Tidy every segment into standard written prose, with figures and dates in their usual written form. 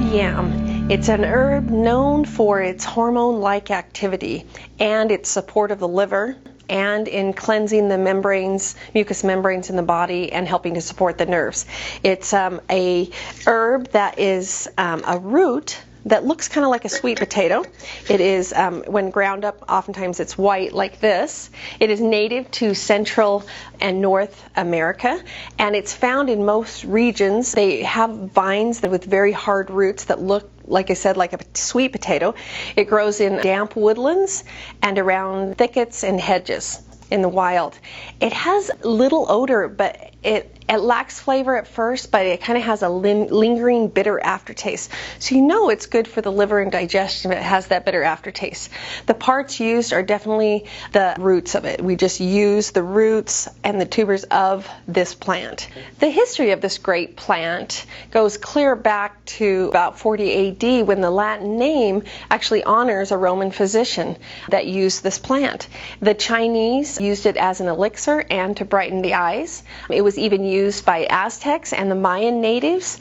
Yam. It's an herb known for its hormone-like activity and its support of the liver and in cleansing the membranes, mucous membranes in the body, and helping to support the nerves. It's a herb that is a root that looks kind of like a sweet potato. It is, when ground up, oftentimes it's white like this. It is native to Central and North America, and it's found in most regions. They have vines with very hard roots that look, like I said, like a sweet potato. It grows in damp woodlands and around thickets and hedges in the wild. It has little odor, but it lacks flavor at first, but it kind of has a lingering bitter aftertaste. So you know it's good for the liver and digestion if it has that bitter aftertaste. The parts used are definitely the roots of it. We just use the roots and the tubers of this plant. The history of this great plant goes clear back to about 40 AD, when the Latin name actually honors a Roman physician that used this plant. The Chinese used it as an elixir and to brighten the eyes. It was even used by Aztecs and the Mayan natives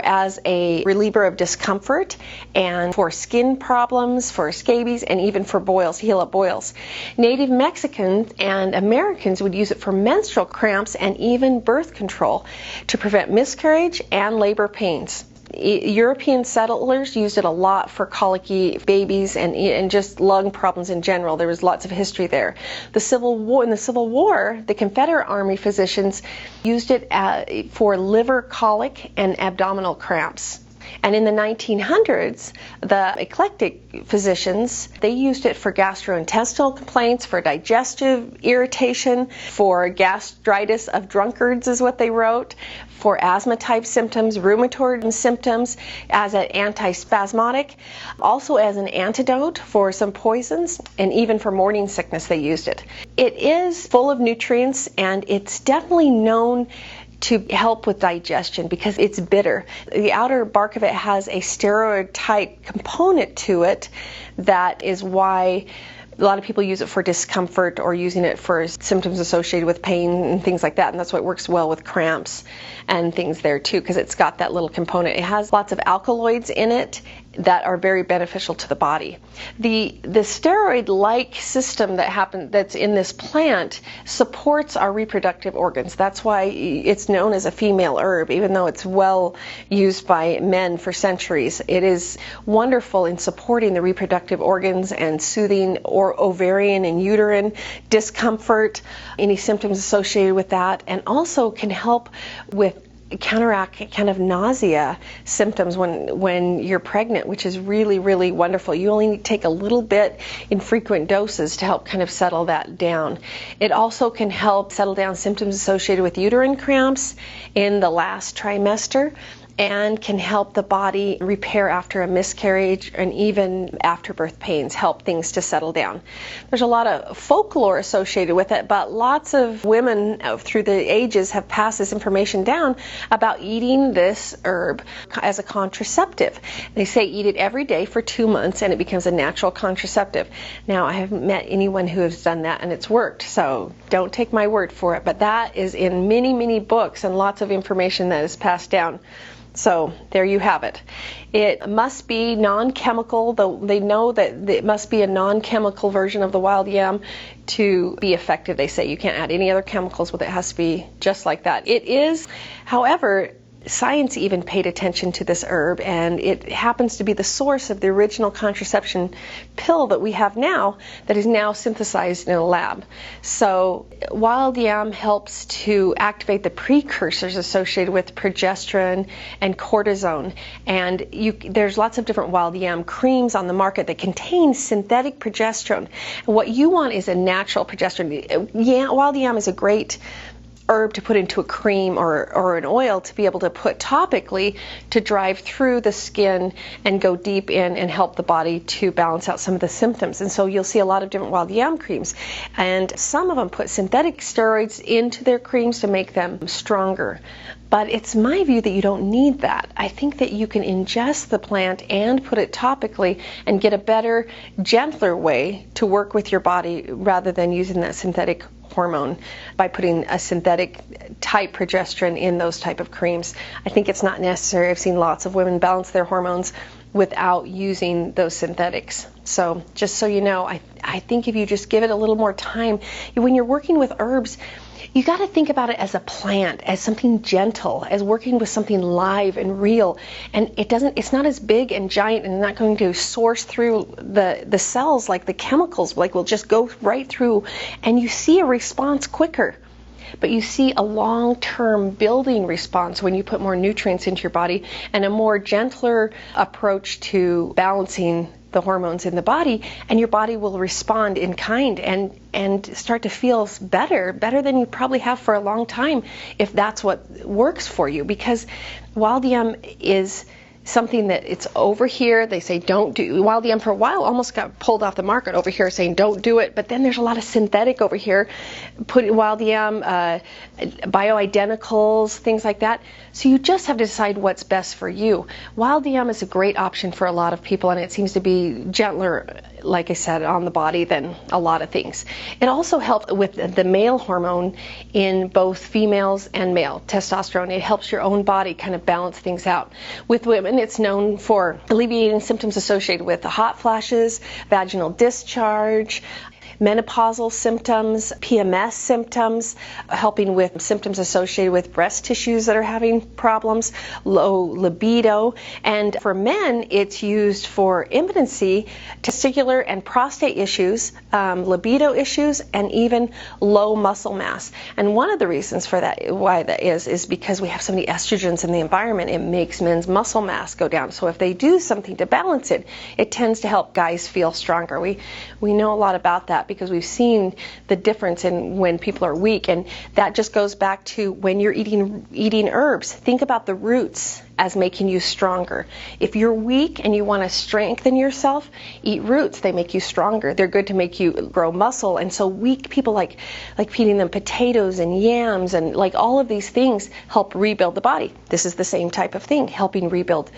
as a reliever of discomfort and for skin problems, for scabies, and even for boils, to heal up boils. Native Mexicans and Americans would use it for menstrual cramps and even birth control to prevent miscarriage and labor pains. European settlers used it a lot for colicky babies and just lung problems in general. There was lots of history there. In the Civil War, the Confederate Army physicians used it for liver colic and abdominal cramps. And in the 1900s, the eclectic physicians, they used it for gastrointestinal complaints, for digestive irritation, for gastritis of drunkards is what they wrote, for asthma-type symptoms, rheumatoid symptoms, as an antispasmodic, also as an antidote for some poisons, and even for morning sickness they used it. It is full of nutrients, and it's definitely known to help with digestion because it's bitter. The outer bark of it has a steroid-type component to it. That is why a lot of people use it for discomfort or using it for symptoms associated with pain and things like that, and that's why it works well with cramps and things there too, because it's got that little component. It has lots of alkaloids in it that are very beneficial to the body. The steroid-like system that's in this plant supports our reproductive organs. That's why it's known as a female herb, even though it's well used by men for centuries. It is wonderful in supporting the reproductive organs and soothing or ovarian and uterine discomfort, any symptoms associated with that, and also can help with counteract kind of nausea symptoms when you're pregnant, which is really, really wonderful. You only need to take a little bit in frequent doses to help kind of settle that down. It also can help settle down symptoms associated with uterine cramps in the last trimester, and can help the body repair after a miscarriage and even after birth pains, help things to settle down. There's a lot of folklore associated with it, but lots of women through the ages have passed this information down about eating this herb as a contraceptive. They say eat it every day for 2 months and it becomes a natural contraceptive. Now, I haven't met anyone who has done that and it's worked, so don't take my word for it, but that is in many, many books and lots of information that is passed down. So there you have it. It must be non-chemical, though they know that it must be a non-chemical version of the wild yam to be effective. They say you can't add any other chemicals with it. It has to be just like that. It is, however, science even paid attention to this herb, and it happens to be the source of the original contraception pill that we have now that is now synthesized in a lab. So wild yam helps to activate the precursors associated with progesterone and cortisone, and there's lots of different wild yam creams on the market that contain synthetic progesterone. And what you want is a natural progesterone. Wild yam is a great herb to put into a cream or an oil to be able to put topically to drive through the skin and go deep in and help the body to balance out some of the symptoms. And so you'll see a lot of different wild yam creams, and some of them put synthetic steroids into their creams to make them stronger. But it's my view that you don't need that. I think that you can ingest the plant and put it topically and get a better, gentler way to work with your body rather than using that synthetic hormone by putting a synthetic type progesterone in those type of creams. I think it's not necessary. I've seen lots of women balance their hormones without using those synthetics. So just so you know, I think if you just give it a little more time, when you're working with herbs, you got to think about it as a plant, as something gentle, as working with something live and real. And it's not as big and giant and not going to source through the cells like the chemicals, like will just go right through, and you see a response quicker. But you see a long-term building response when you put more nutrients into your body and a more gentler approach to balancing the hormones in the body, and your body will respond in kind and start to feel better than you probably have for a long time, if that's what works for you. Because Wild Yam is something that it's over here. They say don't do. Wild Yam for a while almost got pulled off the market over here saying don't do it, but then there's a lot of synthetic over here, put Wild Yam, bioidenticals, things like that. So you just have to decide what's best for you. Wild Yam is a great option for a lot of people, and it seems to be gentler, like I said, on the body than a lot of things. It also helps with the male hormone in both females and male, testosterone. It helps your own body kind of balance things out. With women, it's known for alleviating symptoms associated with hot flashes, vaginal discharge, menopausal symptoms, PMS symptoms, helping with symptoms associated with breast tissues that are having problems, low libido. And for men, it's used for impotency, testicular and prostate issues, libido issues, and even low muscle mass. And one of the reasons for that, why that is because we have so many estrogens in the environment. It makes men's muscle mass go down. So if they do something to balance it, it tends to help guys feel stronger. We know a lot about that because we've seen the difference in when people are weak, and that just goes back to when you're eating herbs. Think about the roots as making you stronger. If you're weak and you want to strengthen yourself, eat roots. They make you stronger. They're good to make you grow muscle. And so weak people like feeding them potatoes and yams and like all of these things help rebuild the body. This is the same type of thing, helping rebuild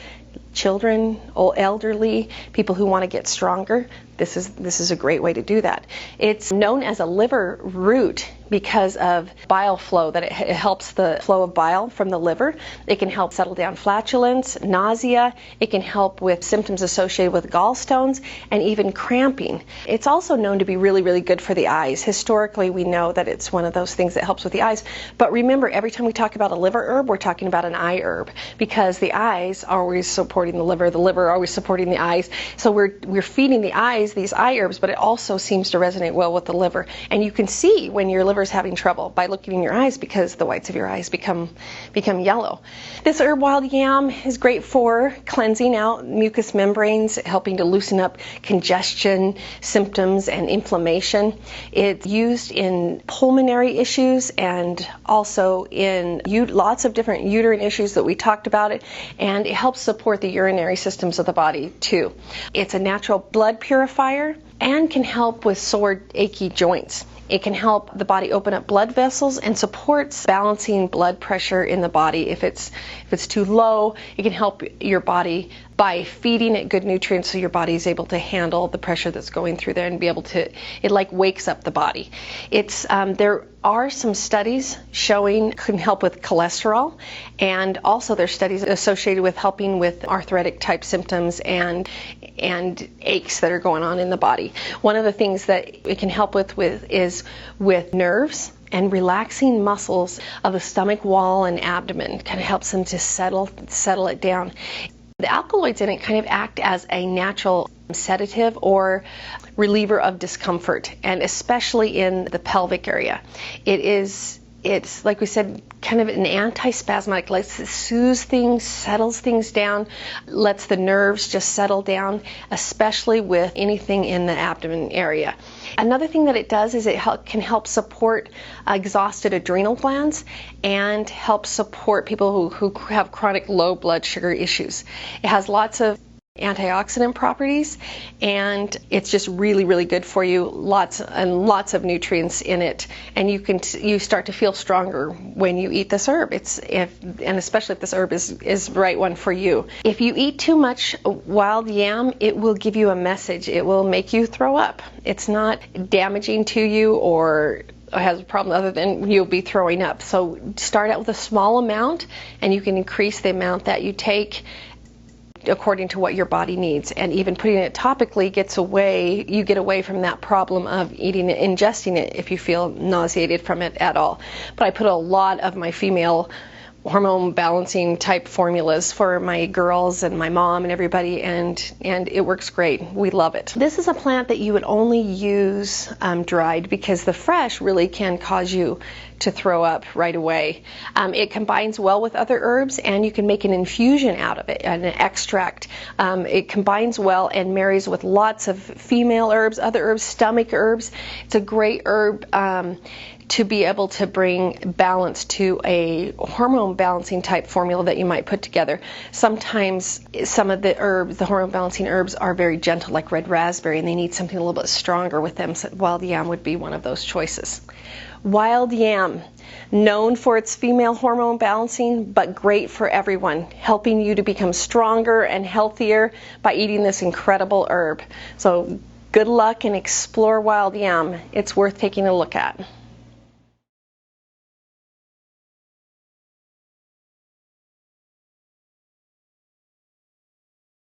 children, elderly, people who want to get stronger. This is a great way to do that. It's known as a liver root because of bile flow, that it helps the flow of bile from the liver. It can help settle down flatulence, nausea. It can help with symptoms associated with gallstones and even cramping. It's also known to be really, really good for the eyes. Historically, we know that it's one of those things that helps with the eyes. But remember, every time we talk about a liver herb, we're talking about an eye herb, because the eyes are always supporting the liver always supporting the eyes. So we're feeding the eyes these eye herbs, but it also seems to resonate well with the liver. And you can see when your liver's having trouble by looking in your eyes, because the whites of your eyes become yellow. This herb Wild Yam is great for cleansing out mucous membranes, helping to loosen up congestion symptoms and inflammation. It's used in pulmonary issues and also in lots of different uterine issues that we talked about it, and it helps support the urinary systems of the body too. It's a natural blood purifier and can help with sore, achy joints. It can help the body open up blood vessels and supports balancing blood pressure in the body. If it's too low, it can help your body by feeding it good nutrients so your body is able to handle the pressure that's going through there and be able to, it like wakes up the body. It's there are some studies showing it can help with cholesterol, and also there's studies associated with helping with arthritic type symptoms and aches that are going on in the body. One of the things that it can help with is with nerves and relaxing muscles of the stomach wall and abdomen. Kind of helps them to settle it down. The alkaloids in it kind of act as a natural sedative or reliever of discomfort, and especially in the pelvic area. It's like we said, kind of an anti-spasmodic, lets it soothe things, settles things down, lets the nerves just settle down, especially with anything in the abdomen area. Another thing that it does is it can help support exhausted adrenal glands and help support people who have chronic low blood sugar issues. It has lots of antioxidant properties, and it's just really, really good for you. Lots of nutrients in it, and you start to feel stronger when you eat this herb. And especially if this herb is the right one for you. If you eat too much Wild Yam, it will give you a message. It will make you throw up. It's not damaging to you or has a problem other than you'll be throwing up. So start out with a small amount, and you can increase the amount that you take according to what your body needs. And even putting it topically you get away from that problem of eating it, ingesting it if you feel nauseated from it at all. But I put a lot of my female hormone balancing type formulas for my girls and my mom and everybody, and it works great. We love it. This is a plant that you would only use dried, because the fresh really can cause you to throw up right away. It combines well with other herbs, and you can make an infusion out of it, an extract. It combines well and marries with lots of female herbs, other herbs, stomach herbs. It's a great herb to be able to bring balance to a hormone balancing type formula that you might put together. Sometimes some of the herbs, the hormone balancing herbs, are very gentle, like red raspberry, and they need something a little bit stronger with them. So wild yam would be one of those choices. Wild yam, known for its female hormone balancing, but great for everyone, helping you to become stronger and healthier by eating this incredible herb. So good luck and explore wild yam. It's worth taking a look at.